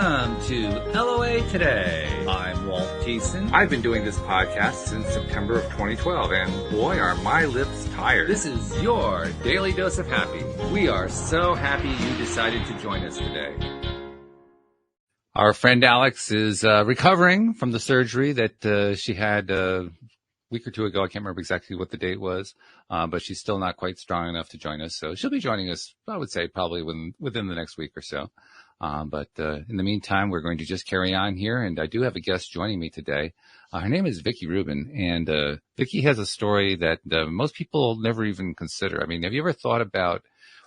Welcome to LOA Today. I'm Walt Thiessen. I've been doing this podcast since September of 2012, and boy, are my lips tired. This is your daily dose of happy. We are so happy you decided to join us today. Our friend Alex is recovering from the surgery that she had a week or two ago. I can't remember exactly what the date was, but she's still not quite strong enough to join us. So she'll be joining us, I would say, probably within the next week or so. But in the meantime, we're going to just carry on here. And I do have a guest joining me today. Her name is Vickie Rubin. And Vickie has a story that most people never even consider. I mean, have you ever thought about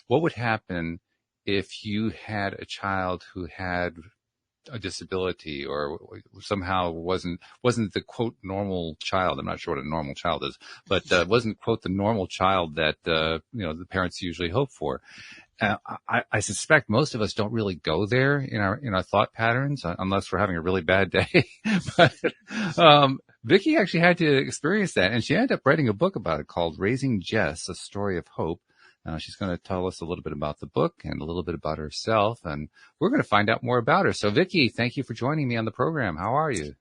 what would happen if you had a child who had a disability or somehow wasn't the quote normal child? I'm not sure what a normal child is, but wasn't quote the normal child that the parents usually hope for. I suspect most of us don't really go there in our thought patterns unless we're having a really bad day. But Vickie actually had to experience that, and she ended up writing a book about it called Raising Jess: A Story of Hope. She's going to tell us a little bit about the book and a little bit about herself, and we're going to find out more about her. So, Vickie, thank you for joining me on the program. How are you?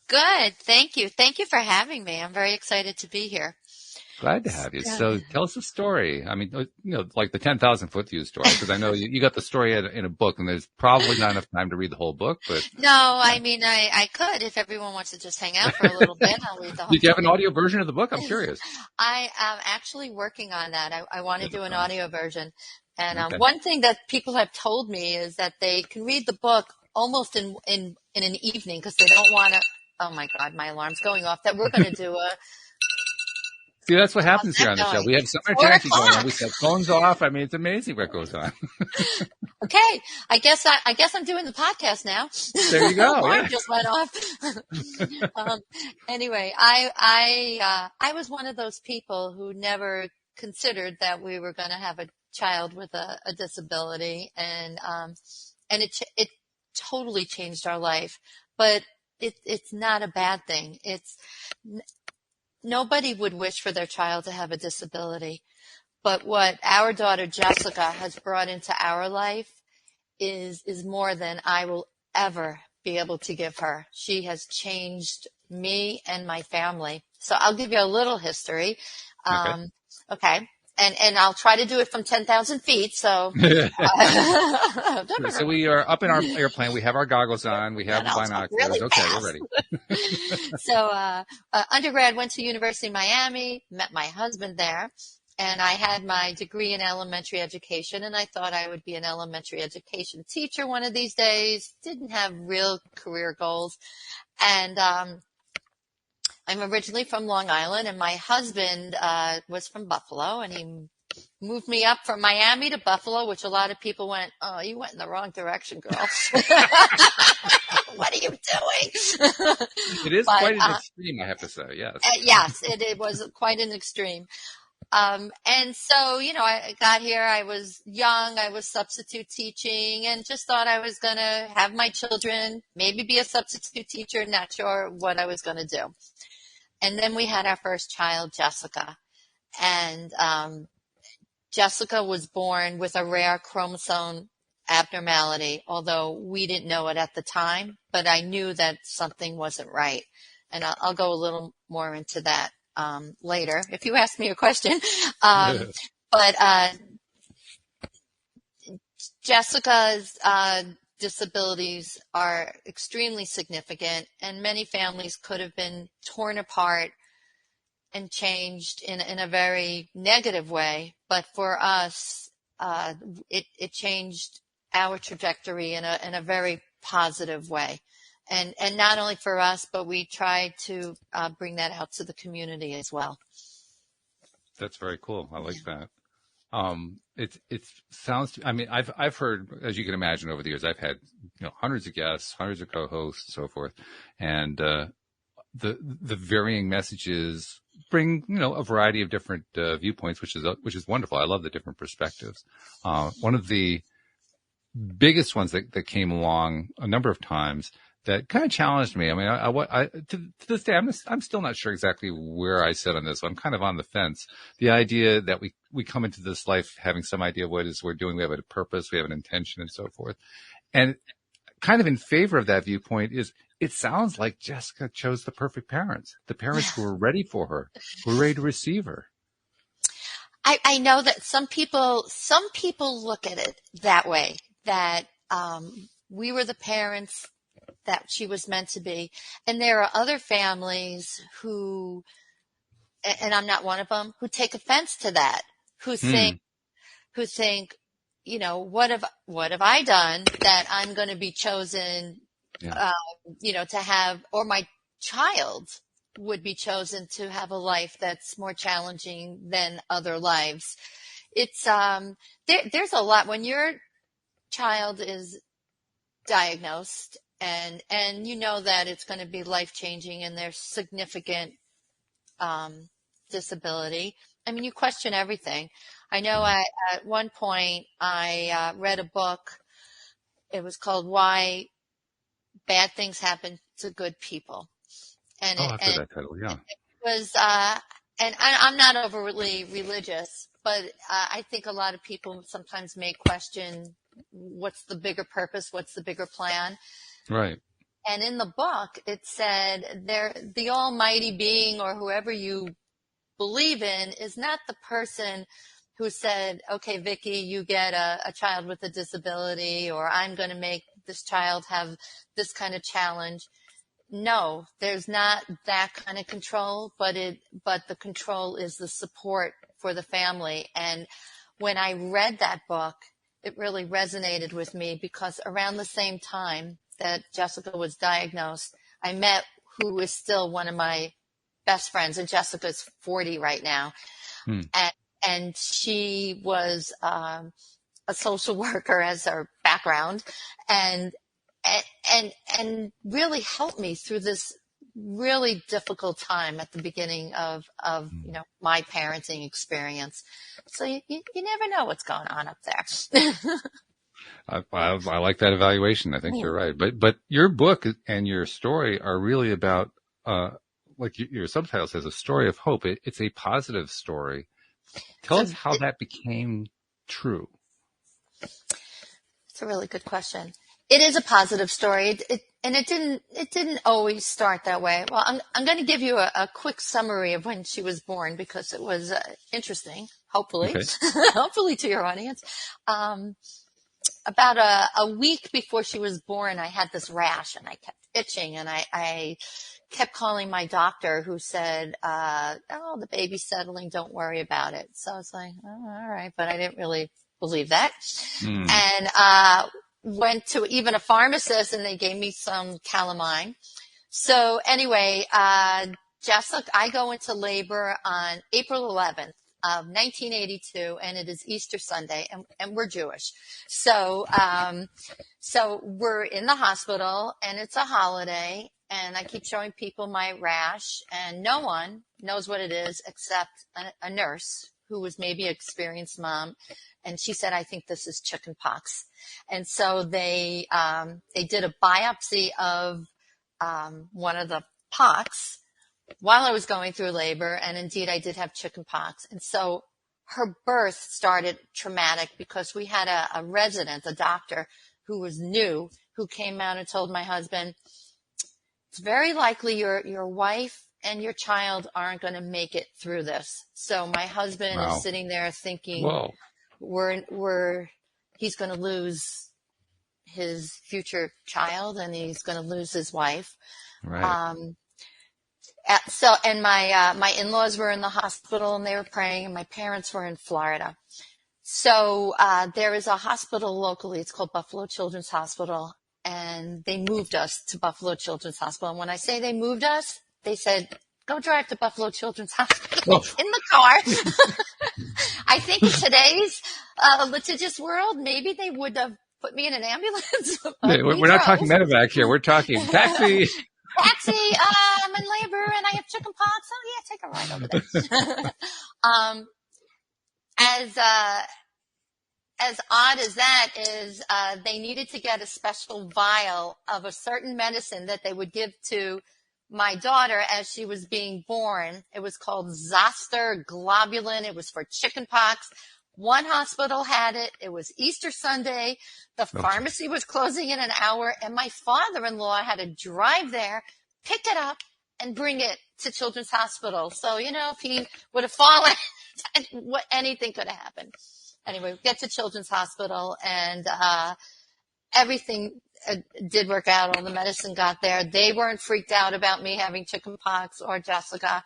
Good. Thank you. Thank you for having me. I'm very excited to be here. Glad to have you. So tell us a story. I mean, like the 10,000 foot view story, because I know you got the story in a book, and there's probably not enough time to read the whole book. But no, I mean, I could if everyone wants to just hang out for a little bit. I'll read the whole. Did you have an audio version of the book? I'm curious. I am actually working on that. I want to do an audio version, and one thing that people have told me is that they can read the book almost in an evening because they don't want to. Oh my God, my alarm's going off. That we're going to do a. See, that's what happens here on the show. We have so much energy going on. We set phones off. I mean, it's amazing what goes on. Okay. I guess I'm doing the podcast now. There you go. Alarm just went off. Anyway, I was one of those people who never considered that we were going to have a child with a disability, and it totally changed our life. But it's not a bad thing. Nobody would wish for their child to have a disability, but what our daughter Jessica has brought into our life is more than I will ever be able to give her. She has changed me and my family. So I'll give you a little history. Okay. And I'll try to do it from 10,000 feet. So, so we are up in our airplane. We have our goggles on. We have the binoculars. Really okay, fast. we're ready. So, undergrad, went to University of Miami, met my husband there, and I had my degree in elementary education, and I thought I would be an elementary education teacher one of these days. Didn't have real career goals. And, I'm originally from Long Island, and my husband was from Buffalo, and he moved me up from Miami to Buffalo, which a lot of people went, "Oh, you went in the wrong direction, girl." What are you doing? It is quite an extreme, I have to say, yes. Yes, it was quite an extreme. And so, I got here, I was young, I was substitute teaching, and just thought I was going to have my children, maybe be a substitute teacher, not sure what I was going to do. And then we had our first child, Jessica. And Jessica was born with a rare chromosome abnormality, although we didn't know it at the time, but I knew that something wasn't right. And I'll go a little more into that later if you ask me a question. But Jessica's disabilities are extremely significant, and many families could have been torn apart and changed in a very negative way. But for us, it changed our trajectory in a very positive way. And not only for us, but we tried to bring that out to the community as well. That's very cool. I like that. It sounds, I mean, I've heard, as you can imagine over the years, I've had, hundreds of guests, hundreds of co-hosts, and so forth. And, the varying messages bring, a variety of different, viewpoints, which is wonderful. I love the different perspectives. One of the biggest ones that came along a number of times that kind of challenged me. I mean, to this day, I'm still not sure exactly where I sit on this. I'm kind of on the fence. The idea that we come into this life having some idea of what it is we're doing. We have a purpose, we have an intention, and so forth. And kind of in favor of that viewpoint is it sounds like Jessica chose the perfect parents, the parents who were ready for her, who were ready to receive her. I know that some people look at it that way, that we were the parents that she was meant to be. And there are other families who, and I'm not one of them, who take offense to that, who think, what have I done that I'm going to be chosen, to have, or my child would be chosen to have a life that's more challenging than other lives. It's, there's a lot when your child is diagnosed and you know that it's going to be life changing and there's significant, disability. I mean, you question everything. I know at one point I read a book. It was called Why Bad Things Happen to Good People. And I've heard that title, yeah. it was, and I'm not overly religious, but I think a lot of people sometimes may question what's the bigger purpose, what's the bigger plan. Right. And in the book, it said the almighty being or whoever you believe in is not the person who said, okay, Vickie, you get a child with a disability, or I'm going to make this child have this kind of challenge. No, there's not that kind of control, but the control is the support for the family. And when I read that book, it really resonated with me because around the same time that Jessica was diagnosed, I met who is still one of my best friends, and Jessica's 40 right now. And she was a social worker as her background, and really helped me through this really difficult time at the beginning of my parenting experience. So you never know what's going on up there. I like that evaluation. I think you're right. But your book and your story are really about, like your subtitle says, a story of hope. It's a positive story. Tell us how that became true. It's a really good question. It is a positive story. It didn't always start that way. Well, I'm going to give you a quick summary of when she was born because it was interesting, hopefully, hopefully to your audience. About a week before she was born, I had this rash and I kept itching, and I kept calling my doctor, who said, the baby's settling, don't worry about it. So I was like, oh, all right, but I didn't really believe that. And went to even a pharmacist, and they gave me some calamine. So anyway, Jessica, I go into labor on April 11th. Of 1982, and it is Easter Sunday, and we're Jewish. So we're in the hospital, and it's a holiday, and I keep showing people my rash, and no one knows what it is except a nurse who was maybe an experienced mom, and she said, I think this is chicken pox. And so they did a biopsy of one of the pox while I was going through labor, and indeed I did have chicken pox. And so her birth started traumatic because we had a resident, a doctor who was new, who came out and told my husband, it's very likely your wife and your child aren't going to make it through this. So my husband is sitting there thinking, he's going to lose his future child, and he's going to lose his wife. Right. And my in-laws were in the hospital, and they were praying, and my parents were in Florida. So there is a hospital locally. It's called Buffalo Children's Hospital, and they moved us to Buffalo Children's Hospital. And when I say they moved us, they said, go drive to Buffalo Children's Hospital in the car. I think in today's litigious world, maybe they would have put me in an ambulance. We're not talking medevac here. We're talking taxi. Taxi, I'm in labor and I have chicken pox. Oh yeah, take a ride over there. As odd as that is, they needed to get a special vial of a certain medicine that they would give to my daughter as she was being born. It was called zoster globulin. It was for chicken pox. One hospital had it. It was Easter Sunday. The pharmacy was closing in an hour, and my father-in-law had to drive there, pick it up, and bring it to Children's Hospital. So, if he would have fallen, anything could have happened. Anyway, we get to Children's Hospital, and everything did work out. All the medicine got there. They weren't freaked out about me having chickenpox or Jessica.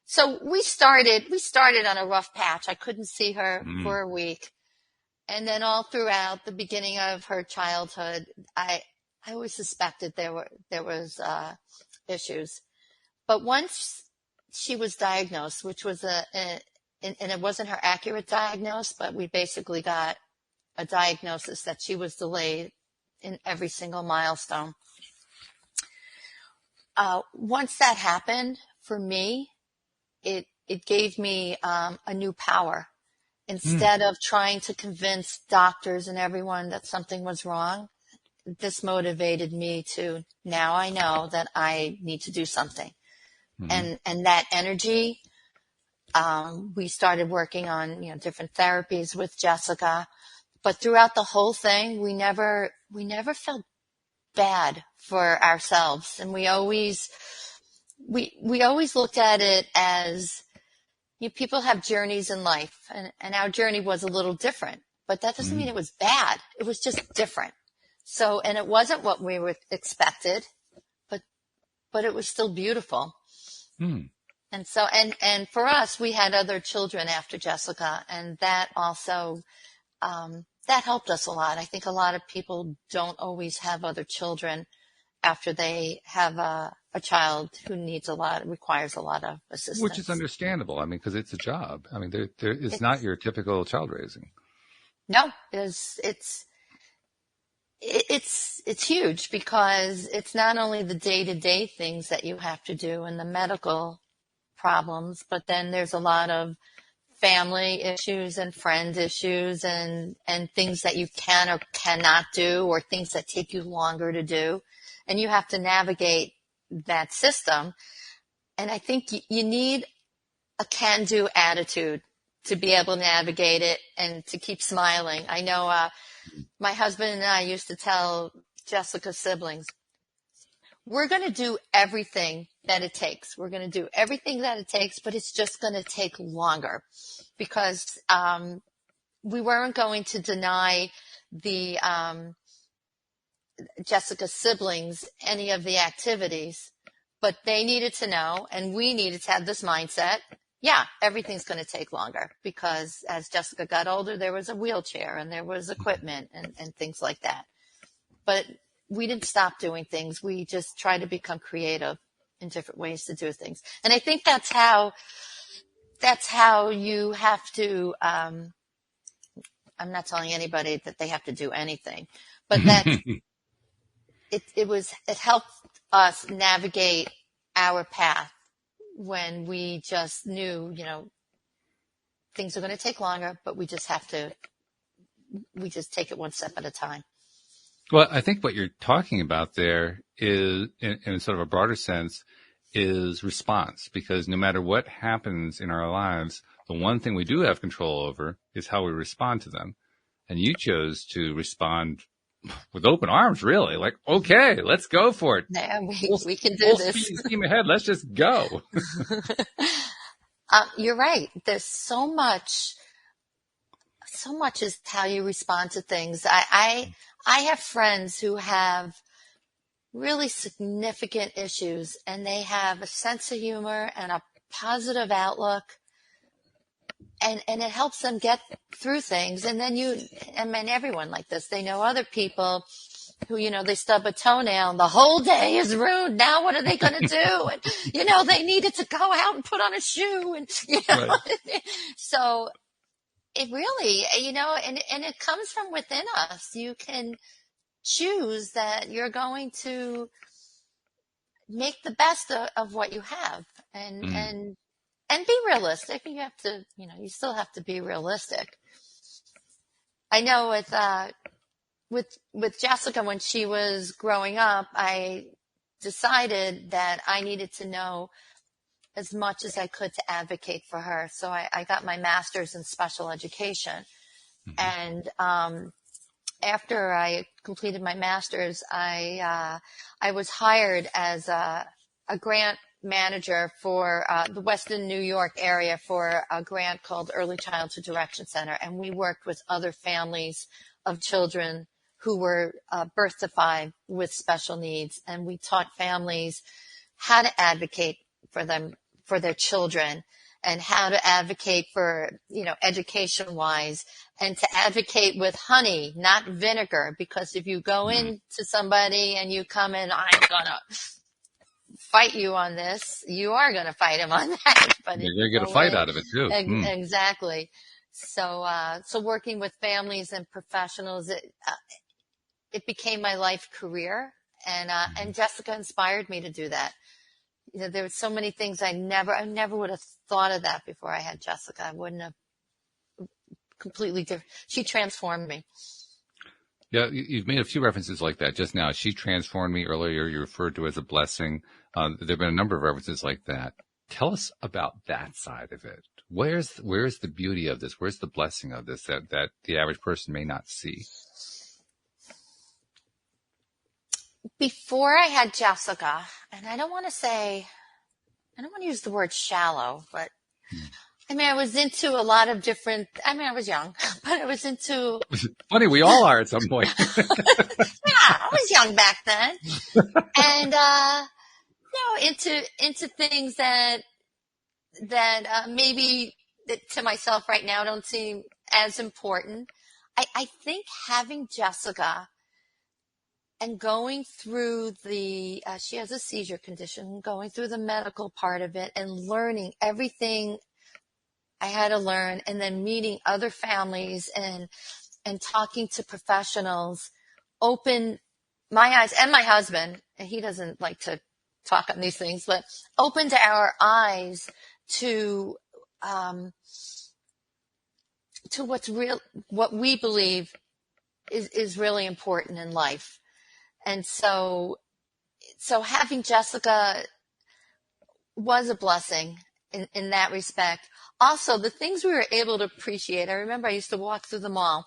So we started on a rough patch. I couldn't see her for a week. And then all throughout the beginning of her childhood, I always suspected there was issues. But once she was diagnosed, which was and it wasn't her accurate diagnosis, but we basically got a diagnosis that she was delayed in every single milestone. Once that happened, for me, it gave me a new power. Instead of trying to convince doctors and everyone that something was wrong, this motivated me to, now I know that I need to do something. And that energy, we started working on, different therapies with Jessica. But throughout the whole thing, we never felt bad for ourselves. And we always looked at it as, people have journeys in life, and our journey was a little different, but that doesn't mean it was bad. It was just different. So, and it wasn't what we were expected, but it was still beautiful. And so, and for us, we had other children after Jessica, and that also, that helped us a lot. I think a lot of people don't always have other children after they have a child who requires a lot of assistance. Which is understandable. I mean, because it's a job. I mean, it's not your typical child raising. No, it's huge, because it's not only the day-to-day things that you have to do and the medical problems, but then there's a lot of family issues and friend issues and things that you can or cannot do, or things that take you longer to do. And you have to navigate that system. And I think you need a can-do attitude to be able to navigate it and to keep smiling. I know my husband and I used to tell Jessica's siblings, we're going to do everything that it takes. We're going to do everything that it takes, but it's just going to take longer, because we weren't going to deny the Jessica's siblings any of the activities, but they needed to know, and we needed to have this mindset. Yeah, everything's going to take longer, because as Jessica got older, there was a wheelchair and there was equipment and things like that. But we didn't stop doing things. We just tried to become creative in different ways to do things. And I think that's how you have to, I'm not telling anybody that they have to do anything, but that's, it helped us navigate our path when we just knew, things are going to take longer, but we just take it one step at a time. Well, I think what you're talking about there is, in sort of a broader sense, is response, because no matter what happens in our lives, the one thing we do have control over is how we respond to them. And you chose to respond with open arms, really. Like, okay, let's go for it. Yeah, we can do this. Full steam ahead. Let's just go. You're right. There's so much is how you respond to things. I have friends who have really significant issues, and they have a sense of humor and a positive outlook, and it helps them get through things. And then everyone like this, they know other people who, they stub a toenail and the whole day is ruined. Now what are they going to do? And, they needed to go out and put on a shoe, and, Right. So it really, and it comes from within us. You can choose that you're going to make the best of what you have, and be realistic. You have to, you still have to be realistic. I know with Jessica, when she was growing up, I decided that I needed to know as much as I could to advocate for her. So I got my master's in special education. And after I completed my master's, I was hired as a grant manager for the Western New York area for a grant called Early Childhood Direction Center. And we worked with other families of children who were birth to 5 with special needs. And we taught families how to advocate for them, for their children, and how to advocate for, education wise, and to advocate with honey, not vinegar. Because if you go into somebody and you come in, I'm gonna fight you on this, you are gonna fight him on that. But you're gonna get a fight out of it too. Exactly. So working with families and professionals, it became my life career, and Jessica inspired me to do that. There were so many things I never would have thought of that before I had Jessica. I wouldn't have. Completely different. She transformed me. Yeah, you've made a few references like that just now. She transformed me earlier. You referred to as a blessing. There have been a number of references like that. Tell us about that side of it. Where's the beauty of this? Where's the blessing of this that the average person may not see? Before I had Jessica, and I don't want to use the word shallow, but I was into a lot of different, I was young, but I was into... Funny, we all are at some point. Yeah, I was young back then. And, into things that maybe to myself right now don't seem as important. I think having Jessica and going through she has a seizure condition, going through the medical part of it and learning everything I had to learn, and then meeting other families and talking to professionals opened my eyes, and my husband, and he doesn't like to talk on these things, but opened our eyes to what's real, what we believe is really important in life. And so having Jessica was a blessing in that respect. Also, the things we were able to appreciate. I remember I used to walk through the mall,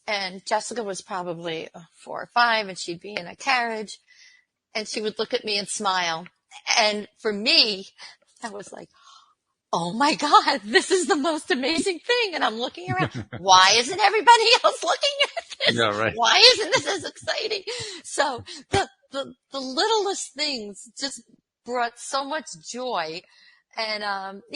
and Jessica was probably 4 or 5, and she'd be in a carriage, and she would look at me and smile. And for me, I was like, oh my God, this is the most amazing thing. And I'm looking around. Why isn't everybody else looking at this? Yeah, right. Why isn't this as exciting? So the littlest things just brought so much joy. And,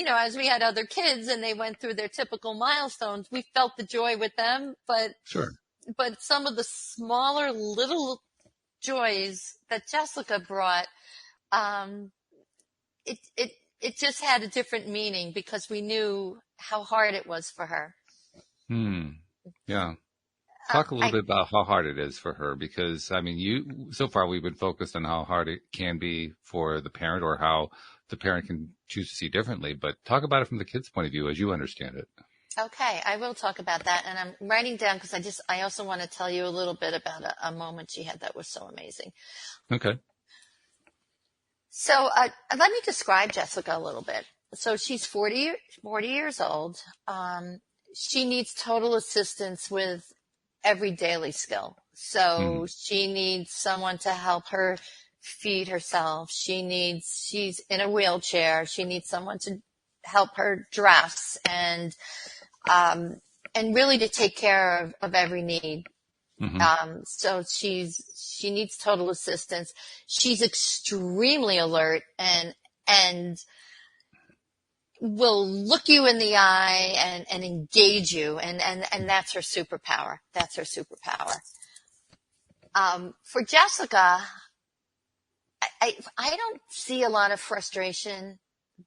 as we had other kids and they went through their typical milestones, we felt the joy with them. But sure. But some of the smaller little joys that Jessica brought, it just had a different meaning because we knew how hard it was for her. Yeah. Talk a little bit about how hard it is for her, because so far we've been focused on how hard it can be for the parent or how the parent can choose to see differently, but talk about it from the kid's point of view as you understand it. Okay, I will talk about that, and I'm writing down because I also want to tell you a little bit about a moment she had that was so amazing. Okay. So let me describe Jessica a little bit. So she's 40 years old. She needs total assistance with every daily skill. So she needs someone to help her feed herself. She's in a wheelchair. She needs someone to help her dress and really to take care of every need. So she needs total assistance. She's extremely alert and will look you in the eye and engage you. And that's her superpower. That's her superpower. For Jessica, I don't see a lot of frustration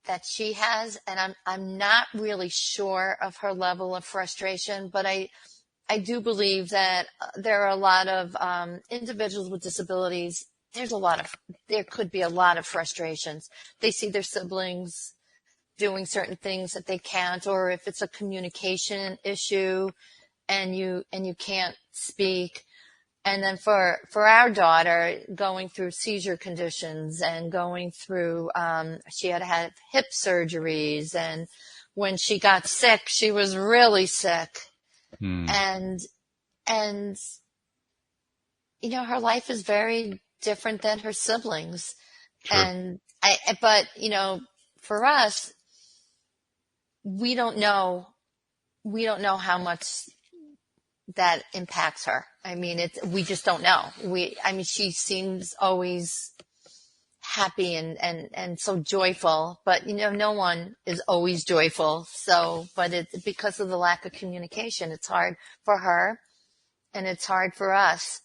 that she has, and I'm not really sure of her level of frustration, but I do believe that there are a lot of individuals with disabilities. There could be a lot of frustrations. They see their siblings doing certain things that they can't, or if it's a communication issue and you can't speak, And then for our daughter, going through seizure conditions and going through, she had had hip surgeries. And when she got sick, she was really sick. And, and, her life is very different than her siblings. Sure. But, for us, we don't know how much that impacts her. I mean, we just don't know. She seems always happy and so joyful, but no one is always joyful. So, but it's because of the lack of communication. It's hard for her and it's hard for us.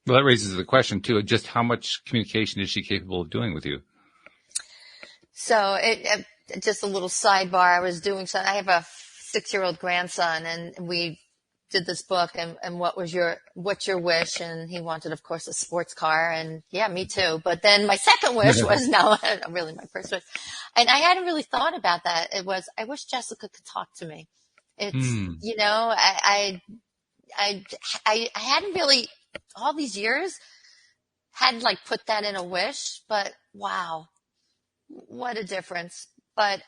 Well, that raises the question too, just how much communication is she capable of doing with you? So just a little sidebar. I have a 6-year-old grandson, and we did this book, and what's your wish? And he wanted, of course, a sports car, and yeah, me too. But then my second wish was, no, really my first wish. And I hadn't really thought about that. It was, I wish Jessica could talk to me. It's, I hadn't really, all these years, hadn't like put that in a wish, but wow, what a difference. But,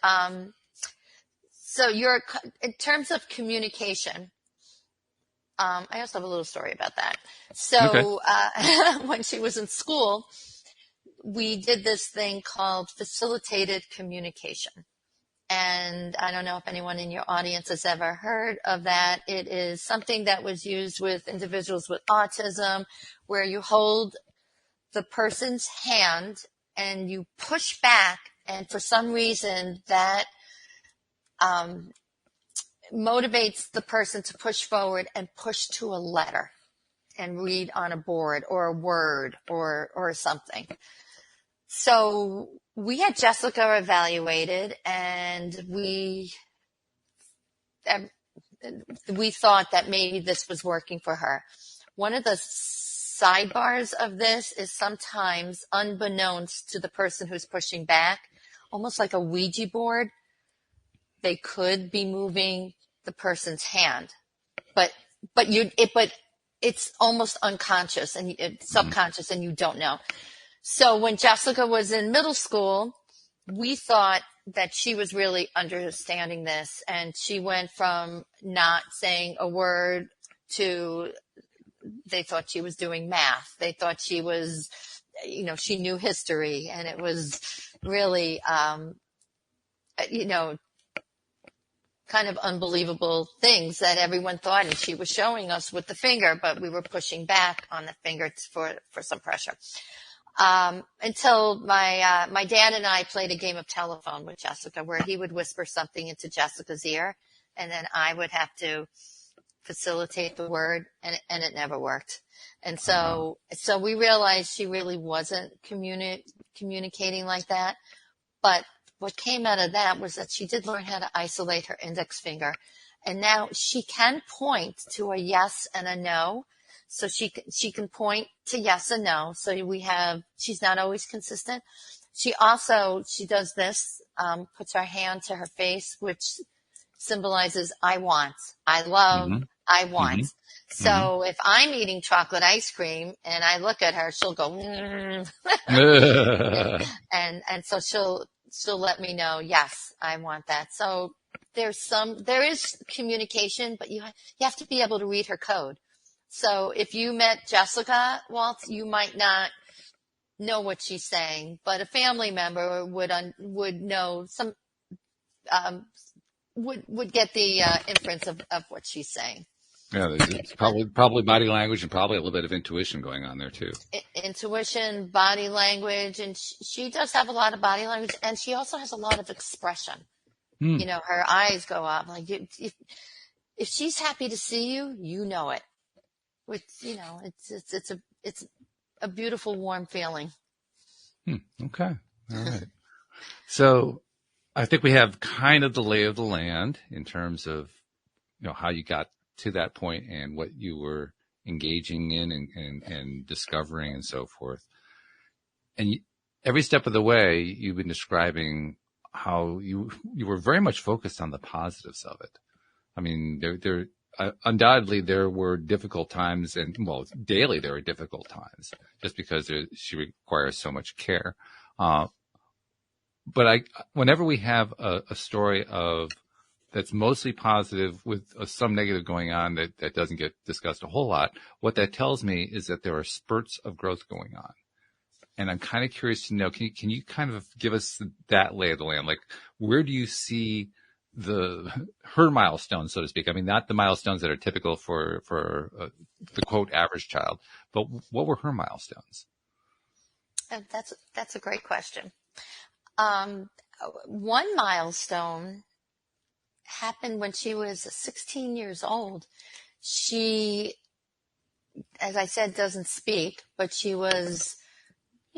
so in terms of communication, I also have a little story about that. So, when she was in school, we did this thing called facilitated communication. And I don't know if anyone in your audience has ever heard of that. It is something that was used with individuals with autism, where you hold the person's hand and you push back, and for some reason that motivates the person to push forward and push to a letter and read on a board or a word or something. So we had Jessica evaluated, and we thought that maybe this was working for her. One of the sidebars of this is sometimes, unbeknownst to the person who's pushing back, almost like a Ouija board, they could be moving the person's hand, but it's almost unconscious and subconscious, and you don't know. So when Jessica was in middle school, we thought that she was really understanding this, and she went from not saying a word to, they thought she was doing math. They thought she was, she knew history, and it was really, kind of unbelievable things that everyone thought, and she was showing us with the finger, but we were pushing back on the finger for some pressure. Until my dad and I played a game of telephone with Jessica, where he would whisper something into Jessica's ear, and then I would have to facilitate the word, and it never worked. And so we realized she really wasn't communicating like that. But what came out of that was that she did learn how to isolate her index finger. And now she can point to a yes and a no. So she can point to yes and no. So she's not always consistent. She does this, puts her hand to her face, which symbolizes I want, I love, I want. So if I'm eating chocolate ice cream and I look at her, she'll go, and so she'll let me know, yes, I want that. So there is communication, but you have to be able to read her code. So if you met Jessica, Walt, you might not know what she's saying, but a family member would know some, would get the inference of what she's saying. Yeah, there's probably body language and probably a little bit of intuition going on there too. Intuition, body language, and she does have a lot of body language, and she also has a lot of expression. Her eyes go up. Like if she's happy to see you, you know it. Which it's a beautiful, warm feeling. Okay, all right. So I think we have kind of the lay of the land in terms of how you got to that point and what you were engaging in and discovering and so forth. And every step of the way, you've been describing how you were very much focused on the positives of it. I mean, undoubtedly there were difficult times, and well, daily there were difficult times, just because she requires so much care. But whenever we have a story that's mostly positive with some negative going on that doesn't get discussed a whole lot, what that tells me is that there are spurts of growth going on. And I'm kind of curious to know, can you kind of give us that lay of the land? Like, where do you see her milestones, so to speak? I mean, not the milestones that are typical for the quote average child, but what were her milestones? That's a great question. One milestone happened when she was 16 years old. She, as I said, doesn't speak, but she was,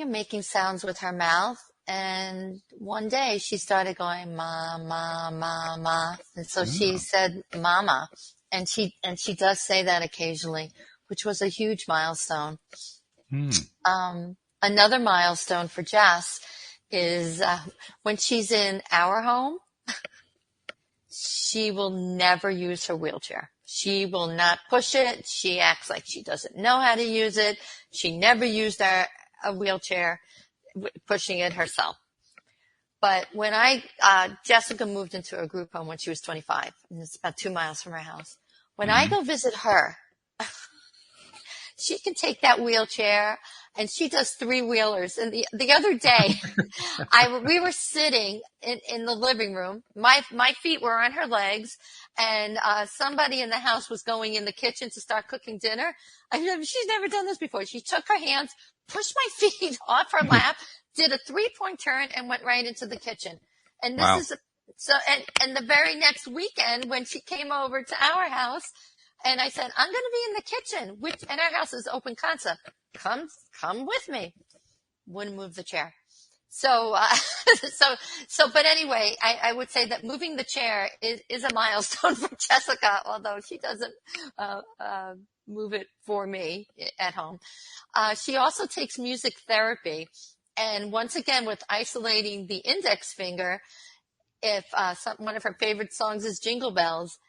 making sounds with her mouth. And one day she started going, ma, ma, ma, ma. And so she said, mama. And she does say that occasionally, which was a huge milestone. Another milestone for Jess is when she's in our home, she will never use her wheelchair. She will not push it. She acts like she doesn't know how to use it. She never used a wheelchair, pushing it herself. But when Jessica moved into a group home when she was 25, and it's about 2 miles from her house. When I go visit her, she can take that wheelchair, and she does 3-wheelers. And the other day, we were sitting in the living room. My feet were on her legs, and somebody in the house was going in the kitchen to start cooking dinner. She's never done this before. She took her hands, pushed my feet off her lap, did a 3-point turn, and went right into the kitchen. And this is and the very next weekend when she came over to our house, and I said, I'm going to be in the kitchen, and our house is open concept. Come with me. Wouldn't move the chair. So, but anyway, I would say that moving the chair is a milestone for Jessica, although she doesn't, move it for me at home. She also takes music therapy. And once again, with isolating the index finger, if, one of her favorite songs is Jingle Bells,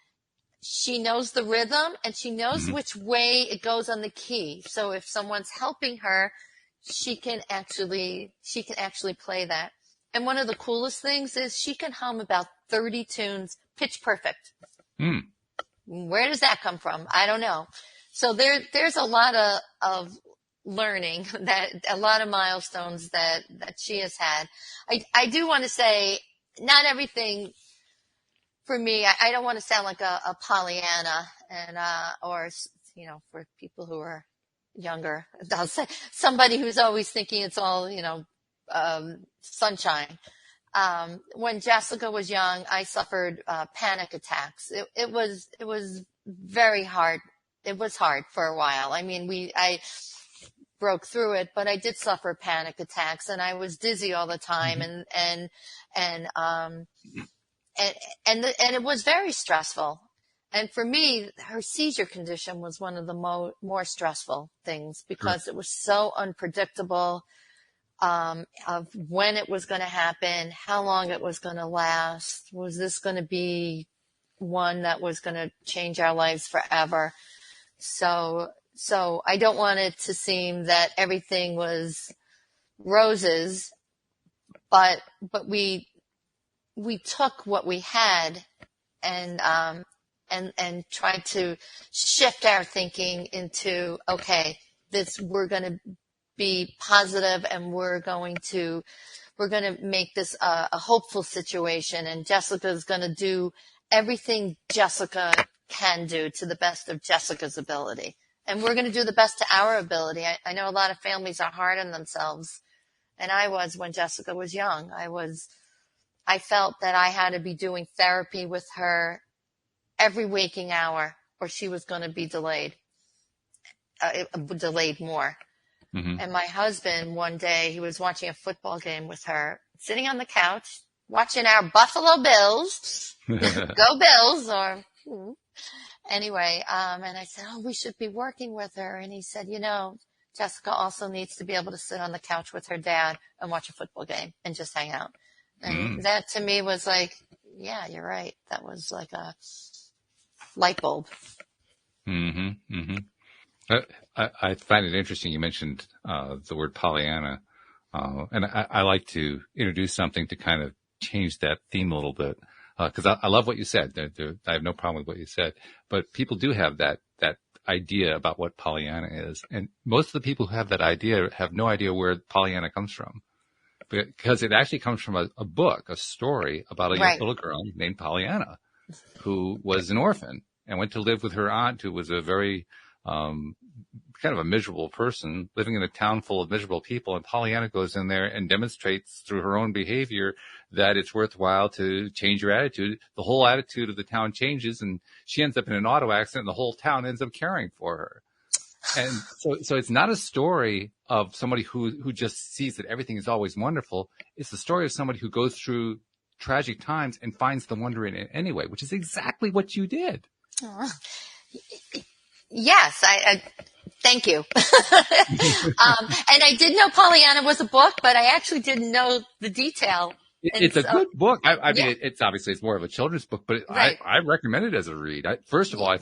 she knows the rhythm and she knows which way it goes on the key. So if someone's helping her, she can actually play that. And one of the coolest things is she can hum about 30 tunes, pitch perfect. Where does that come from? I don't know. So there's a lot of learning, that a lot of milestones that she has had. I do want to say, not everything for me, I don't want to sound like a Pollyanna, and or for people who are younger, I'll say somebody who's always thinking it's all sunshine. When Jessica was young, I suffered panic attacks. It was very hard. It was hard for a while. I mean, I broke through it, but I did suffer panic attacks, and I was dizzy all the time, and it was very stressful. And for me, her seizure condition was one of the more stressful things, because it was so unpredictable, of when it was going to happen, how long it was going to last. Was this going to be one that was going to change our lives forever? So I don't want it to seem that everything was roses, but we took what we had and tried to shift our thinking into, okay, we're going to be positive, and we're going to make this a hopeful situation, and Jessica's going to do everything Jessica can do to the best of Jessica's ability. And we're going to do the best to our ability. I know a lot of families are hard on themselves, and I was when Jessica was young. I felt that I had to be doing therapy with her every waking hour, or she was going to be delayed more. And my husband, one day, he was watching a football game with her, sitting on the couch, watching our Buffalo Bills, go Bills, anyway, and I said, we should be working with her. And he said, Jessica also needs to be able to sit on the couch with her dad and watch a football game and just hang out. And that to me was like, yeah, you're right. That was like light bulb. Mm-hmm. Mm-hmm. I find it interesting you mentioned the word Pollyanna, and I like to introduce something to kind of change that theme a little bit, because I love what you said. I have no problem with what you said, but people do have that idea about what Pollyanna is, and most of the people who have that idea have no idea where Pollyanna comes from, because it actually comes from a book, a story about a Right. little girl named Pollyanna who was an orphan and went to live with her aunt, who was a very kind of a miserable person living in a town full of miserable people. And Pollyanna goes in there and demonstrates through her own behavior that it's worthwhile to change your attitude. The whole attitude of the town changes, and she ends up in an auto accident, and the whole town ends up caring for her. And so it's not a story of somebody who just sees that everything is always wonderful. It's the story of somebody who goes through tragic times and finds the wonder in it anyway, which is exactly what you did. Yes, I thank you. And I did know Pollyanna was a book, but I actually didn't know the detail. It's a good book. I mean, yeah. it's obviously it's more of a children's book, but Right. I recommend it as a read. First of all,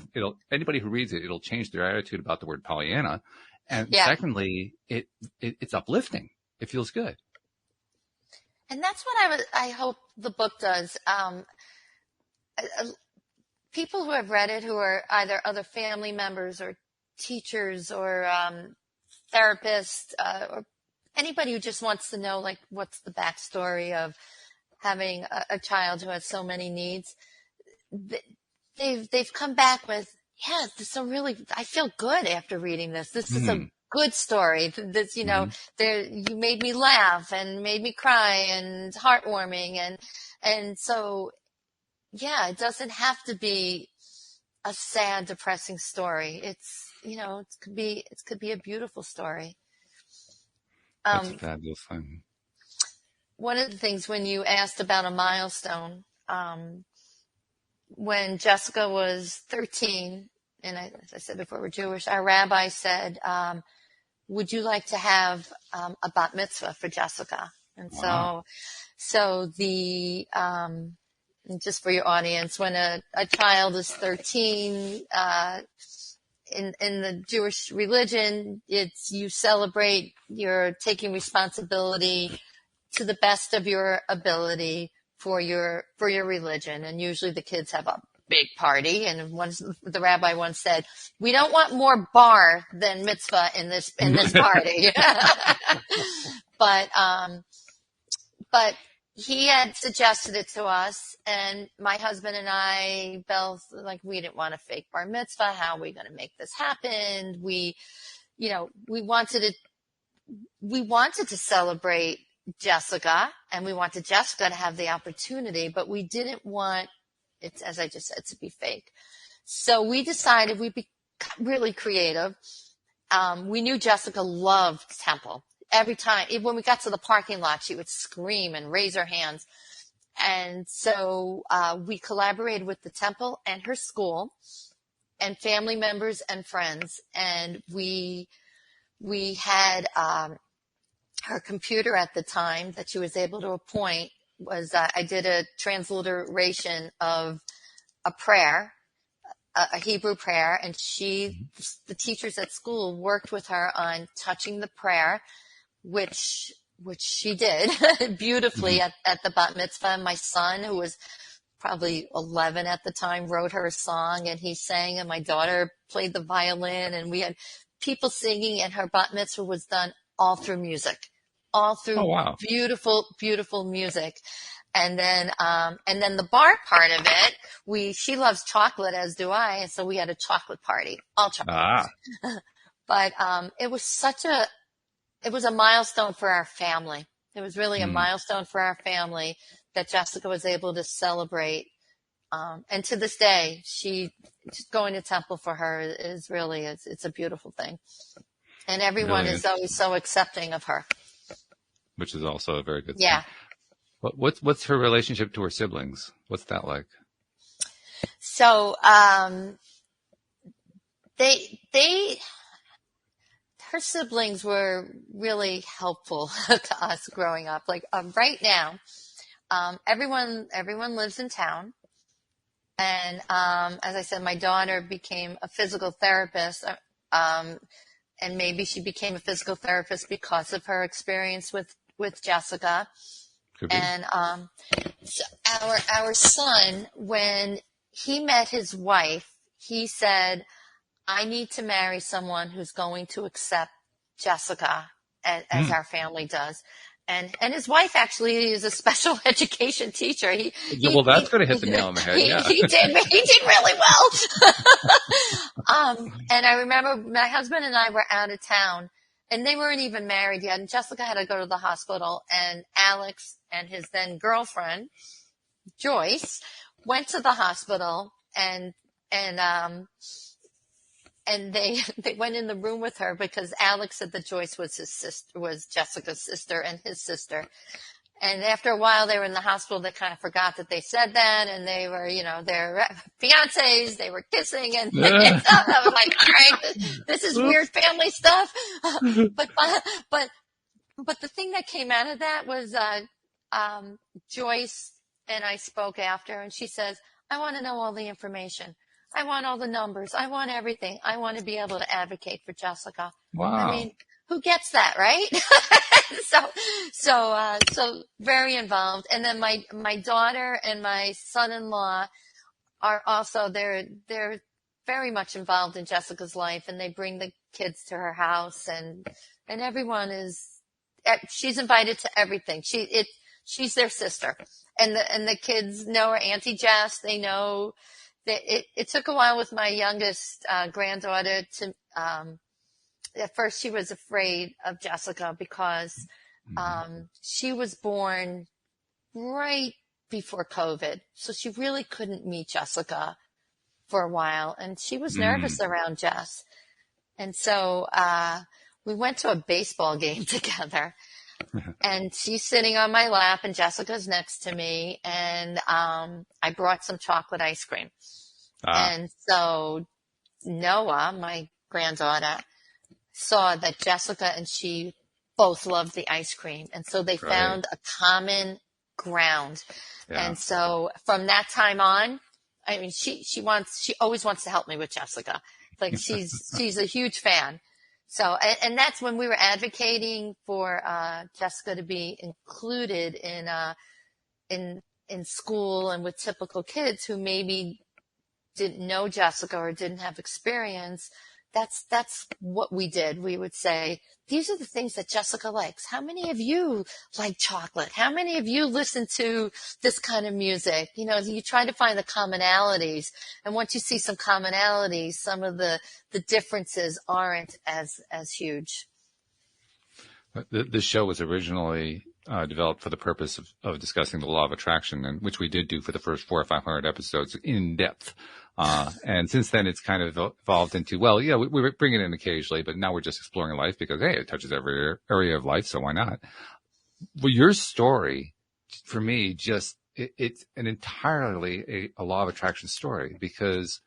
anybody who reads it, it'll change their attitude about the word Pollyanna. And secondly, it's uplifting. It feels good. And that's what I hope the book does. People who have read it, who are either other family members or teachers or therapists, or anybody who just wants to know, like, what's the backstory of having a child who has so many needs, they've come back with, yeah, this is I feel good after reading this. This is a good story. This, you made me laugh and made me cry and heartwarming. And so, yeah, it doesn't have to be a sad, depressing story. It's, it could be a beautiful story. That's a fabulous thing. One of the things when you asked about a milestone, when Jessica was 13, and as I said before, we're Jewish, our rabbi said, would you like to have a bat mitzvah for Jessica? And wow. so the, just for your audience, when a child is 13, in the Jewish religion, you celebrate, you're taking responsibility to the best of your ability for your religion. And usually the kids have a big party. And the rabbi once said, we don't want more bar than mitzvah in this party. But he had suggested it to us, and my husband and I both, like, we didn't want a fake bar mitzvah. How are we going to make this happen? We wanted to celebrate Jessica, and we wanted Jessica to have the opportunity, but we didn't want it, as I just said, to be fake. So we decided we'd be really creative. We knew Jessica loved temple. Every time, when we got to the parking lot, she would scream and raise her hands. And so we collaborated with the temple and her school and family members and friends. And we had her computer at the time that she was able to appoint was I did a transliteration of a prayer, a Hebrew prayer, and the teachers at school worked with her on touching the prayer, which she did beautifully at the bat mitzvah. My son, who was probably 11 at the time, wrote her a song, and he sang, and my daughter played the violin, and we had people singing, and her bat mitzvah was done all through music, all through beautiful, beautiful music. And then the bar part of it, she loves chocolate, as do I, and so we had a chocolate party, all chocolate. But it was a milestone for our family. It was really a milestone for our family that Jessica was able to celebrate. And to this day, just going to temple for her is really, it's a beautiful thing. And everyone is always so accepting of her. Which is also a very good thing. Yeah. What's her relationship to her siblings? What's that like? So, her siblings were really helpful to us growing up. Like, right now, everyone lives in town. And as I said, my daughter became a physical therapist, and maybe she became a physical therapist because of her experience with Jessica. Could be. And so our son, when he met his wife, he said, I need to marry someone who's going to accept Jessica as our family does. And his wife actually is a special education teacher. Yeah, well, that's going to hit the nail on the head. Yeah. He did really well. And I remember my husband and I were out of town, and they weren't even married yet. And Jessica had to go to the hospital, and Alex and his then girlfriend, Joyce, went to the hospital, and they went in the room with her because Alex said that Joyce was Jessica's sister and his sister. And after a while, they were in the hospital. They kind of forgot that they said that, and they were, their fiancés. They were kissing, and I was like, all right, this is weird family stuff. But the thing that came out of that was Joyce and I spoke after, and she says, I want to know all the information. I want all the numbers. I want everything. I want to be able to advocate for Jessica. Wow. I mean, who gets that, right? So very involved. And then my daughter and my son-in-law are also, they're very much involved in Jessica's life, and they bring the kids to her house, and everyone she's invited to everything. She's their sister, and the kids know her Auntie Jess. They know that it took a while with my youngest granddaughter to, at first she was afraid of Jessica because she was born right before COVID. So she really couldn't meet Jessica for a while, and she was nervous around Jess. And so we went to a baseball game together, and she's sitting on my lap, and Jessica's next to me, and I brought some chocolate ice cream. And so Noah, my granddaughter, saw that Jessica and she both loved the ice cream. And so they found a common ground. Yeah. And so from that time on, I mean, she always wants to help me with Jessica. Like she's a huge fan. So, and that's when we were advocating for Jessica to be included in school and with typical kids who maybe didn't know Jessica or didn't have experience. That's what we did. We would say, these are the things that Jessica likes. How many of you like chocolate? How many of you listen to this kind of music? You try to find the commonalities. And once you see some commonalities, some of the differences aren't as huge. This show was originally developed for the purpose of discussing the law of attraction, and which we did do for the first 400 or 500 episodes in depth. And since then, it's kind of evolved into, we bring it in occasionally, but now we're just exploring life because, hey, it touches every area of life, so why not? Well, your story, for me, it's an entirely a law of attraction story, because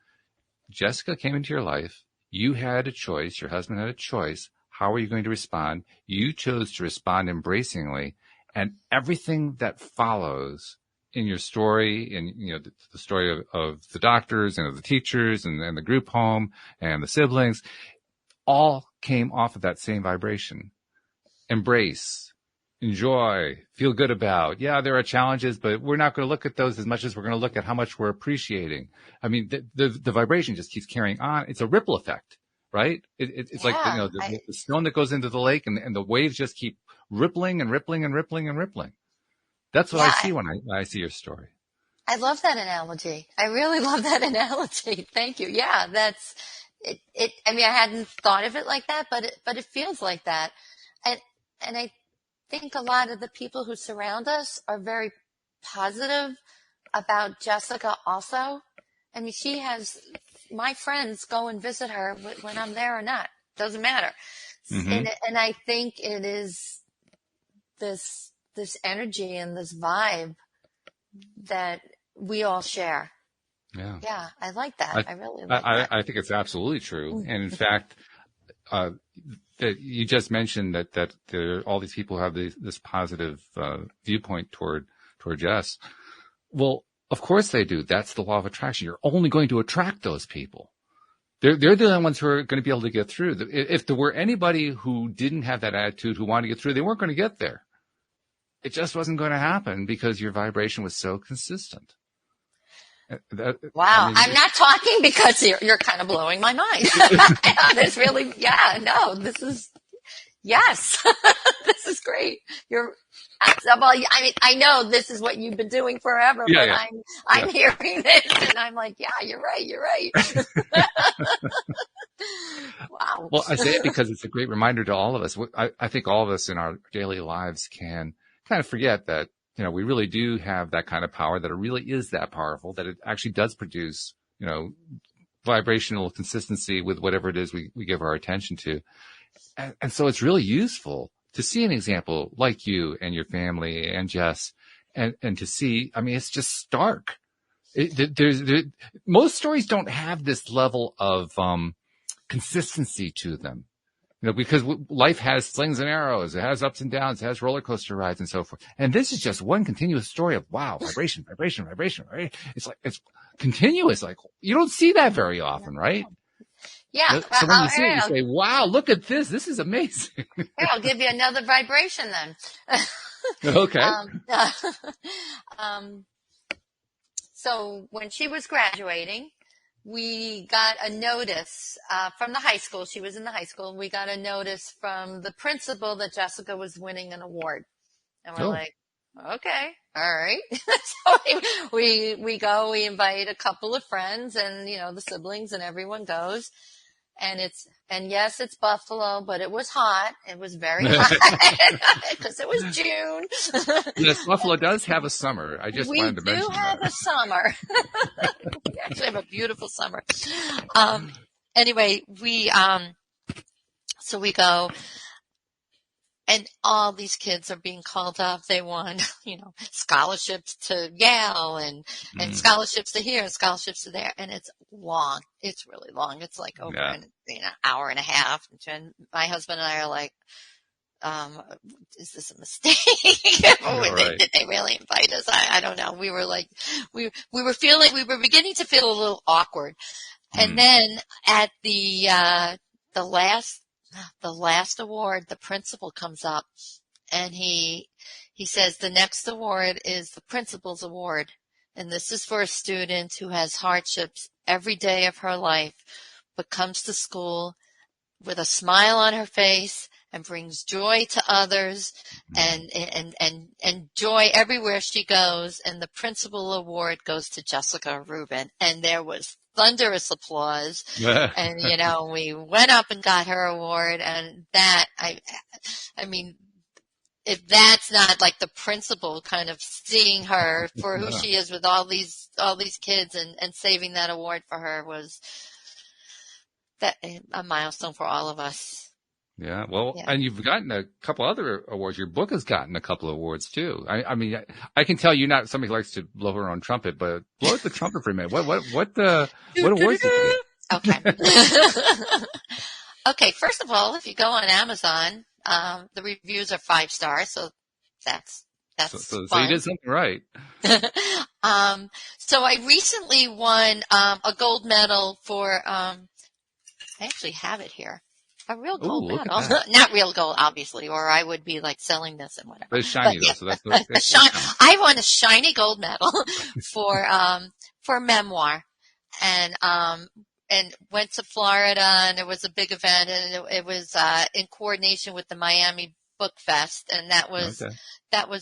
Jessica came into your life. You had a choice. Your husband had a choice. How are you going to respond? You chose to respond embracingly, and everything that follows in your story, and the story of the doctors and of the teachers and the group home and the siblings, all came off of that same vibration. Embrace, enjoy, feel good about. Yeah, there are challenges, but we're not going to look at those as much as we're going to look at how much we're appreciating. I mean, the vibration just keeps carrying on. It's a ripple effect, right? It's like the stone that goes into the lake, and the waves just keep rippling and rippling and rippling and rippling. That's what I see when I see your story. I love that analogy. I really love that analogy. Thank you. Yeah, that's it. I mean, I hadn't thought of it like that, but it feels like that. And I think a lot of the people who surround us are very positive about Jessica also. I mean, she has, my friends go and visit her when I'm there or not. Doesn't matter. Mm-hmm. And I think it is this energy and this vibe that we all share. Yeah. Yeah. I like that. I really like that. I think it's absolutely true. And in fact, that you just mentioned that there all these people have this positive viewpoint toward Jess. Well, Of course they do. That's the law of attraction. You're only going to attract those people. They're the only ones who are going to be able to get through. If there were anybody who didn't have that attitude, who wanted to get through, they weren't going to get there. It just wasn't going to happen because your vibration was so consistent. Wow. I'm not talking because you're kind of blowing my mind. There's really, yes, this is great. I know this is what you've been doing forever, but I'm hearing this and I'm like, yeah, you're right. Wow. Well, I say it because it's a great reminder to all of us. I think all of us in our daily lives can kind of forget that, we really do have that kind of power, that it really is that powerful, that it actually does produce, vibrational consistency with whatever it is we give our attention to. And so it's really useful to see an example like you and your family and Jess, and to see, it's just stark. Most stories don't have this level of consistency to them, because life has slings and arrows, it has ups and downs, it has roller coaster rides and so forth. And this is just one continuous story of vibration. Right? It's continuous. Like, you don't see that very often, right? Yeah. So when you see it, you say, wow, look at this. This is amazing. Here, I'll give you another vibration then. Okay. So when she was graduating, we got a notice from the high school. She was in the high school. We got a notice from the principal that Jessica was winning an award. And we're like, okay, all right. So we go, we invite a couple of friends and, the siblings, and everyone goes. And yes, it's Buffalo, but it was hot. It was very hot because it was June. Yes, Buffalo does have a summer. I just wanted to mention that. We do have a summer. We actually have a beautiful summer. Anyway, so we go, and all these kids are being called up. They won, scholarships to Yale and scholarships to here and scholarships to there. And it's long. It's really long. It's like over an hour and a half. And my husband and I are like, is this a mistake? Right. Did they really invite us? I don't know. We were like, we were beginning to feel a little awkward. And then at the last award, the principal comes up and he says, the next award is the principal's award. And this is for a student who has hardships every day of her life, but comes to school with a smile on her face and brings joy to others and joy everywhere she goes. And the principal award goes to Jessica Rubin. And there was thunderous applause. And, we went up and got her award. And that, I mean, if that's not like the principal kind of seeing her for who she is with all these kids and saving that award for her, was that a milestone for all of us. Yeah. Well, and you've gotten a couple other awards. Your book has gotten a couple of awards too. I can tell you're not somebody who likes to blow her own trumpet, but blow the trumpet for a minute. What awards did you get? Okay. Okay. First of all, if you go on Amazon, the reviews are 5 stars. So that's so fun. you did something right. So I recently won, a gold medal for, I actually have it here. A real gold medal. Not real gold, obviously, or I would be like selling this and whatever. But it's shiny though, so that's I won a shiny gold medal for memoir, and went to Florida, and it was a big event, and it was in coordination with the Miami Book Fest, and that was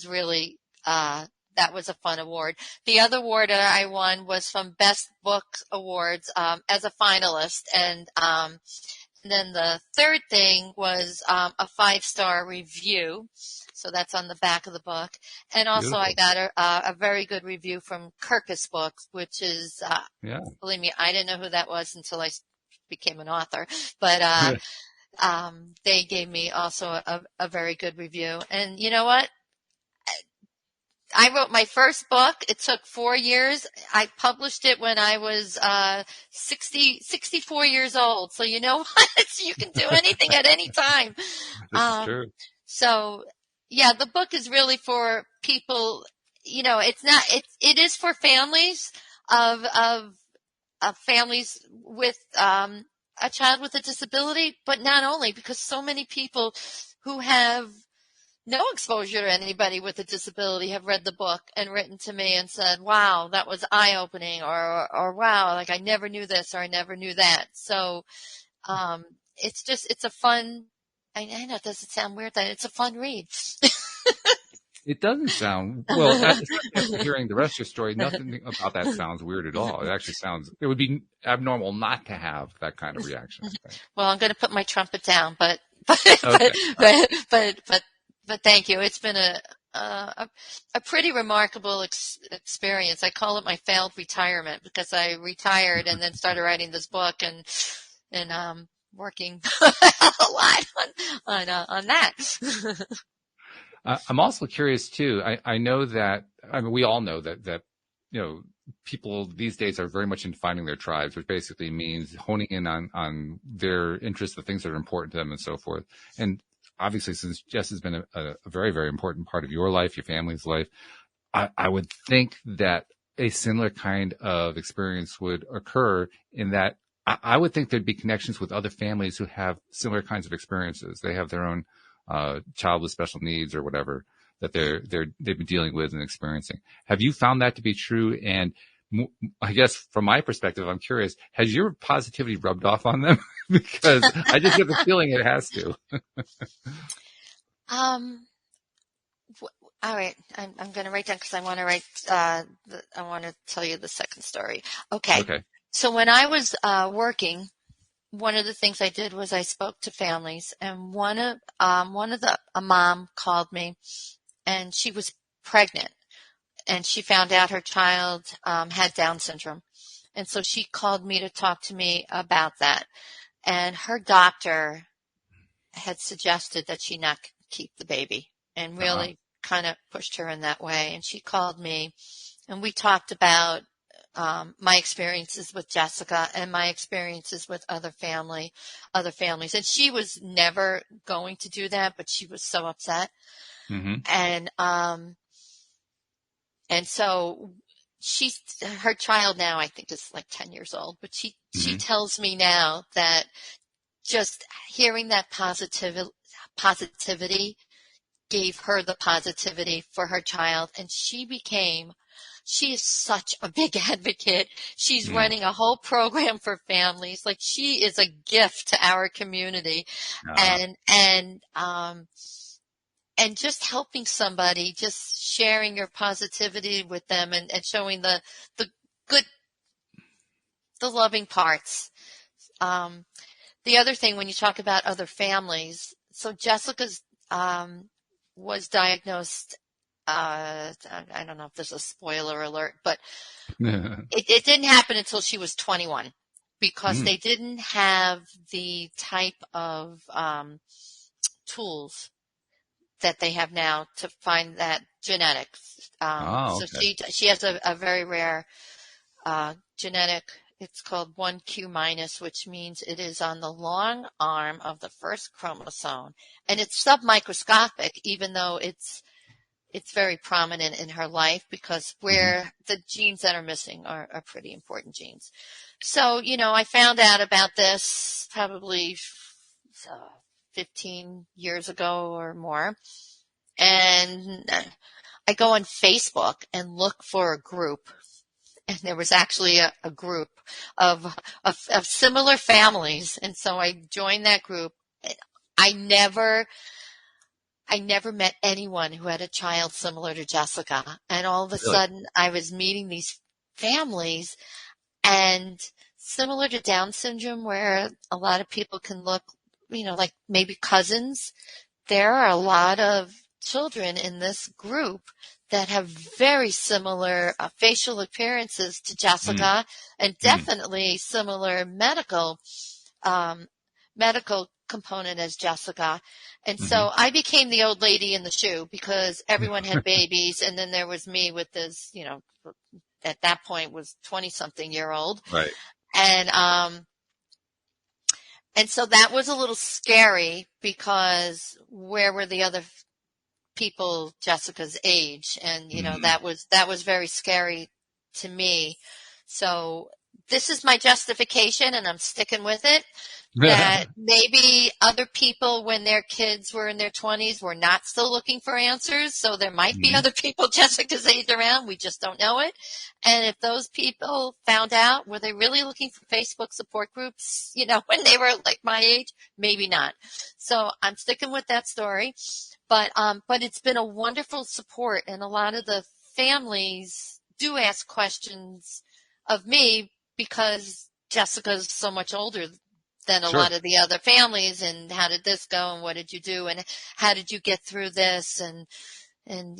really that was a fun award. The other award that I won was from Best Book Awards as a finalist, and then the third thing was a 5-star review. So that's on the back of the book. And also I got a very good review from Kirkus Books, which is, believe me, I didn't know who that was until I became an author. But they gave me also a very good review. And you know what? I wrote my first book. It took 4 years. I published it when I was 64 years old. So you know what? You can do anything at any time. This is true. So, yeah, the book is really for people it's not, it is for families of families with, a child with a disability, but not only, because so many people who have no exposure to anybody with a disability have read the book and written to me and said, wow, that was eye-opening, or wow, like I never knew this, or I never knew that. So, it's a fun, I know it doesn't sound weird, that it's a fun read. It doesn't sound well, especially after hearing the rest of your story. Nothing about that sounds weird at all. It would be abnormal not to have that kind of reaction, I think. Well, I'm going to put my trumpet down, but Okay. but thank you. It's been a pretty remarkable experience. I call it my failed retirement, because I retired and then started writing this book and working a lot on that. I'm also curious too. I know that, I mean, we all know that, people these days are very much in finding their tribes, which basically means honing in on their interests, the things that are important to them and so forth. And obviously, since Jess has been a very, very important part of your life, your family's life, I would think that a similar kind of experience would occur, in that I would think there'd be connections with other families who have similar kinds of experiences. They have their own child with special needs or whatever that they've been dealing with and experiencing. Have you found that to be true? And I guess from my perspective, I'm curious, has your positivity rubbed off on them? Because I just get the feeling it has to. All right, I'm going to write down, because I want to I want to tell you the second story. Okay. Okay. So when I was working, one of the things I did was I spoke to families, and a mom called me, and she was pregnant, and she found out her child had Down syndrome, and so she called me to talk to me about that. And her doctor had suggested that she not keep the baby, and really kind of pushed her in that way. And she called me, and we talked about my experiences with Jessica and my experiences with other families. And she was never going to do that, but she was so upset. Mm-hmm. And so her child now, I think, is like 10 years old, but she tells me now that just hearing that positivity gave her the positivity for her child. And she is such a big advocate. She's running a whole program for families. Like, she is a gift to our community. And just helping somebody, just sharing your positivity with them, and showing the good, the loving parts. The other thing, when you talk about other families, so Jessica's was diagnosed, I don't know if there's a spoiler alert, but it didn't happen until she was 21, because they didn't have the type of tools that they have now to find that genetics. So she has a very rare genetic. It's called 1q minus, which means it is on the long arm of the first chromosome, and it's submicroscopic, even though it's very prominent in her life, because where the genes that are missing are pretty important genes. So, I found out about this probably 15 years ago or more. And I go on Facebook and look for a group. And there was actually a group of similar families. And so I joined that group. I never met anyone who had a child similar to Jessica. And all of a sudden I was meeting these families, and similar to Down syndrome, where a lot of people can look, like maybe cousins, there are a lot of children in this group that have very similar facial appearances to Jessica, and definitely similar medical component as Jessica. And so I became the old lady in the shoe, because everyone had babies, and then there was me with this, at that point was 20-something-year-old. Right. And so that was a little scary, because where were the other people Jessica's age. And, Mm. that was very scary to me. So this is my justification, and I'm sticking with it, that maybe other people, when their kids were in their 20s, were not still looking for answers. So there might be Mhm. other people Jessica's age around. We just don't know it. And if those people found out, were they really looking for Facebook support groups, when they were like my age? Maybe not. So I'm sticking with that story. But it's been a wonderful support, and a lot of the families do ask questions of me because Jessica's so much older than a Sure. lot of the other families. And how did this go? And what did you do? And how did you get through this? And, and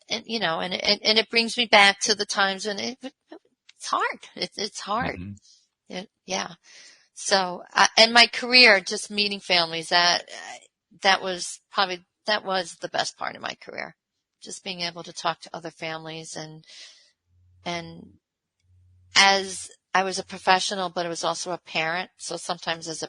it brings me back to the times when it's hard. It's hard. Hmm. Yeah. So, and my career, just meeting families, that was the best part of my career. Just being able to talk to other families, and as I was a professional, but I was also a parent. So sometimes as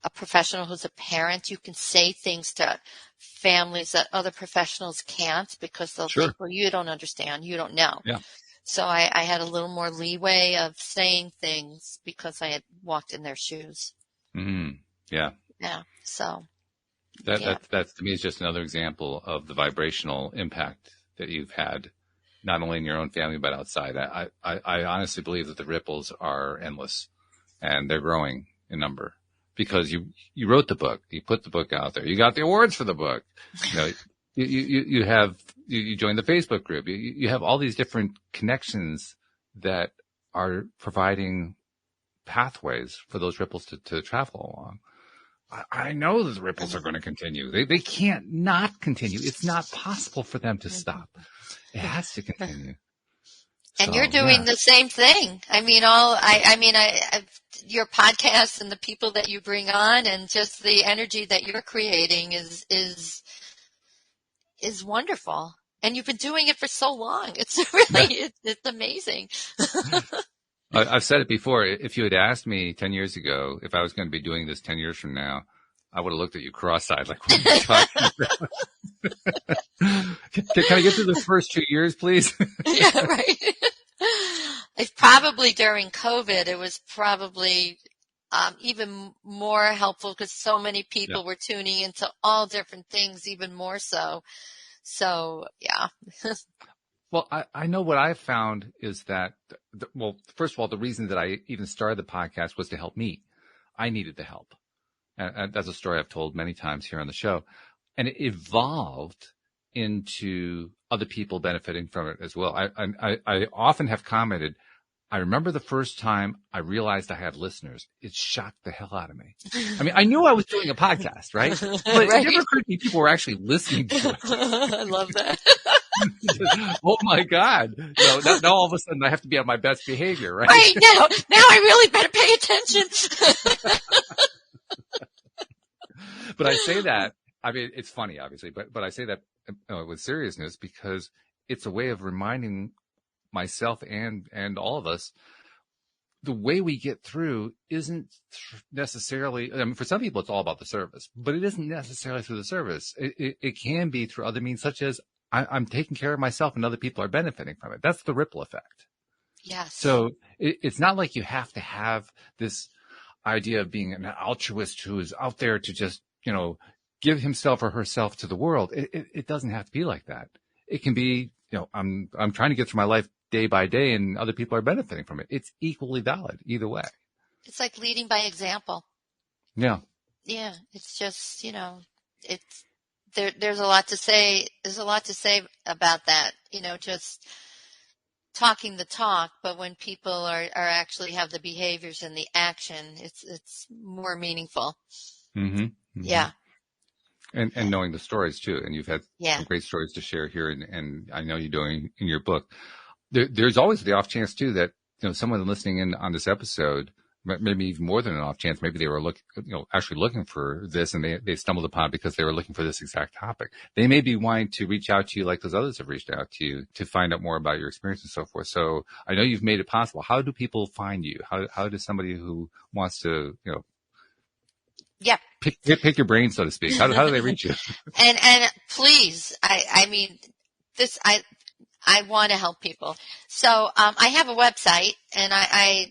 a professional who's a parent, you can say things to families that other professionals can't, because they'll Sure. think, well, you don't understand, you don't know. Yeah. So I had a little more leeway of saying things because I had walked in their shoes. Hmm. Yeah. Yeah. So, That yeah. that to me is just another example of the vibrational impact that you've had, not only in your own family but outside. I honestly believe that the ripples are endless, and they're growing in number because you wrote the book, you put the book out there, you got the awards for the book. You know, you joined the Facebook group. You have all these different connections that are providing pathways for those ripples to travel along. I know that the ripples are going to continue. They can't not continue. It's not possible for them to stop. It has to continue. And So, you're doing yeah. the same thing. I mean, your podcast and the people that you bring on, and just the energy that you're creating is wonderful. And you've been doing it for so long. It's really, it's amazing. I've said it before. If you had asked me 10 years ago if I was going to be doing this 10 years from now, I would have looked at you cross-eyed like, what are you talking about? Can I get through the first 2 years, please? Yeah, right. It's probably during COVID, it was probably even more helpful because so many Yeah. people were tuning into all different things, even more so. So, yeah. Well, I know what I've found is that, well, first of all, the reason that I even started the podcast was to help me. I needed the help. And that's a story I've told many times here on the show. And it evolved into other people benefiting from it as well. I often have commented, I remember the first time I realized I had listeners. It shocked the hell out of me. I mean, I knew I was doing a podcast, right? But Right. it never occurred to me people were actually listening to it. I love that. Oh my God. Now all of a sudden I have to be on my best behavior, right? Right, now I really better pay attention. But I say that, I mean, it's funny, obviously, but I say that with seriousness because it's a way of reminding myself and all of us, the way we get through isn't necessarily, I mean, for some people, it's all about the service, but it isn't necessarily through the service. It can be through other means, such as I'm taking care of myself and other people are benefiting from it. That's the ripple effect. Yes. So it's not like you have to have this idea of being an altruist who is out there to just, give himself or herself to the world. It doesn't have to be like that. It can be, I'm trying to get through my life day by day and other people are benefiting from it. It's equally valid either way. It's like leading by example. Yeah. Yeah. It's just, it's, there's a lot to say. There's a lot to say about that, just talking the talk, but when people are actually have the behaviors and the action, it's more meaningful. Mm-hmm. Mm-hmm. Yeah. And knowing the stories too. And you've had Yeah. some great stories to share here. And I know you're doing in your book. There's always the off chance too that, someone listening in on this episode, maybe even more than an off chance, maybe they were actually looking for this and they stumbled upon it because they were looking for this exact topic. They may be wanting to reach out to you like those others have reached out to you to find out more about your experience and so forth. So I know you've made it possible. How do people find you? How does somebody who wants to, Yeah. pick your brain, so to speak. How do they reach you? And please, I mean, I want to help people. So, I have a website and I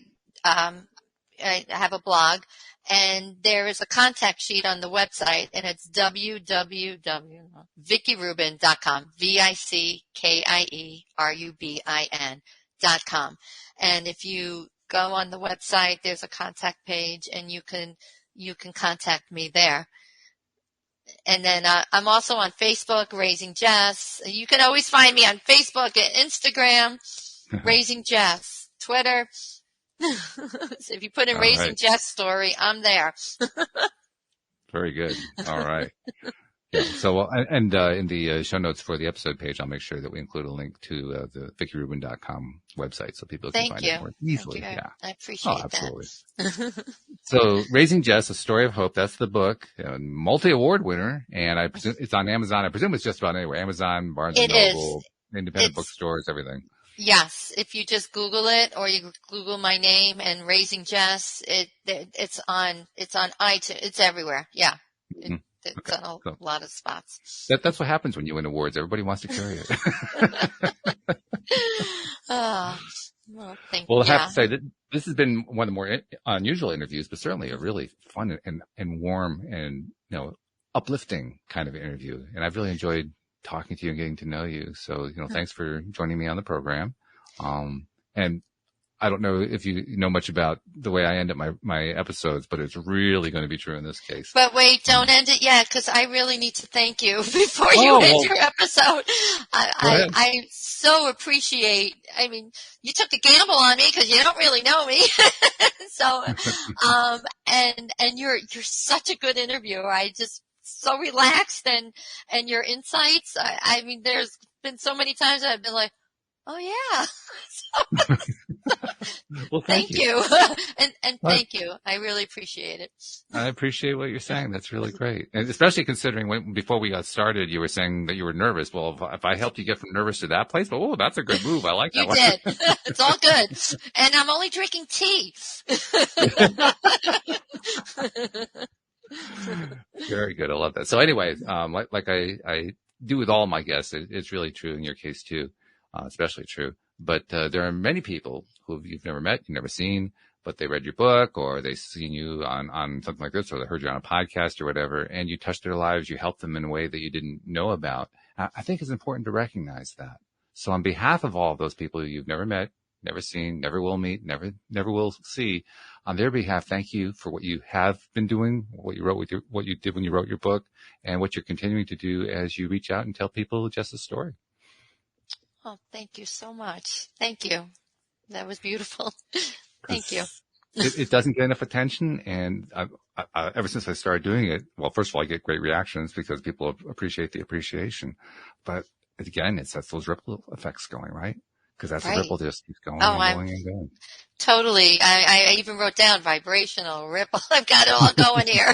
have a blog, and there is a contact sheet on the website, and it's www.VickieRubin.com, VickieRubin.com. And if you go on the website, there's a contact page, and you can contact me there. And then I'm also on Facebook, Raising Jess. You can always find me on Facebook and Instagram, Raising Jess. Twitter. So if you put in Raising Jess story, I'm there. Very good. All right. Yeah. So, in the show notes for the episode page, I'll make sure that we include a link to the VickieRubin.com website so people can find it more easily. Yeah. I appreciate absolutely. that. So, Raising Jess, A Story of Hope, that's the book, multi-award winner, and I presume it's on Amazon. I presume it's just about anywhere. Amazon, Barnes & Noble, independent bookstores, everything. Yes, if you just Google it, or you Google my name and Raising Jess, it's on iTunes. It's everywhere. Yeah, it's on a lot of spots. That's what happens when you win awards. Everybody wants to carry it. Well, thank you. Well, I have to say that this has been one of the more unusual interviews, but certainly a really fun and warm and uplifting kind of interview. And I've really enjoyed talking to you and getting to know you. So, thanks for joining me on the program. And I don't know if you know much about the way I end up my episodes, but it's really going to be true in this case. But wait, don't end it yet, because I really need to thank you before you end your episode. I so appreciate, I mean, you took a gamble on me because you don't really know me. So, and you're such a good interviewer. I just, so relaxed, and your insights. I mean, there's been so many times I've been like, oh yeah. Well, thank you. and thank you. I really appreciate it. I appreciate what you're saying. That's really great. And especially considering before we got started, you were saying that you were nervous. Well, if I helped you get from nervous to that place, oh, that's a good move. I like that you one. You did. It's all good. And I'm only drinking tea. Very good. I love that. So anyway, like I do with all my guests, it's really true in your case too, especially true. But there are many people who you've never met, you've never seen, but they read your book, or they've seen you on something like this, or they heard you on a podcast or whatever, and you touched their lives, you helped them in a way that you didn't know about. I think it's important to recognize that. So on behalf of all of those people you've never met, never seen, never will meet, never will see, on their behalf, thank you for what you have been doing, what you did when you wrote your book, and what you're continuing to do as you reach out and tell people just a story. Oh, thank you so much. Thank you. That was beautiful. Thank you. It doesn't get enough attention, and ever since I started doing it, well, first of all, I get great reactions because people appreciate the appreciation, but again, it sets those ripple effects going, right? Because that's a ripple just keeps going and going and going. Totally. I even wrote down vibrational ripple. I've got it all going here.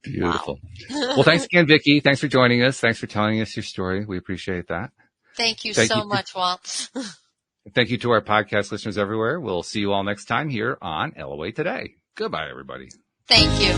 Beautiful. Wow. Well, thanks again, Vickie. Thanks for joining us. Thanks for telling us your story. We appreciate that. Thank you so much, Walt. Thank you to our podcast listeners everywhere. We'll see you all next time here on LOA Today. Goodbye, everybody. Thank you.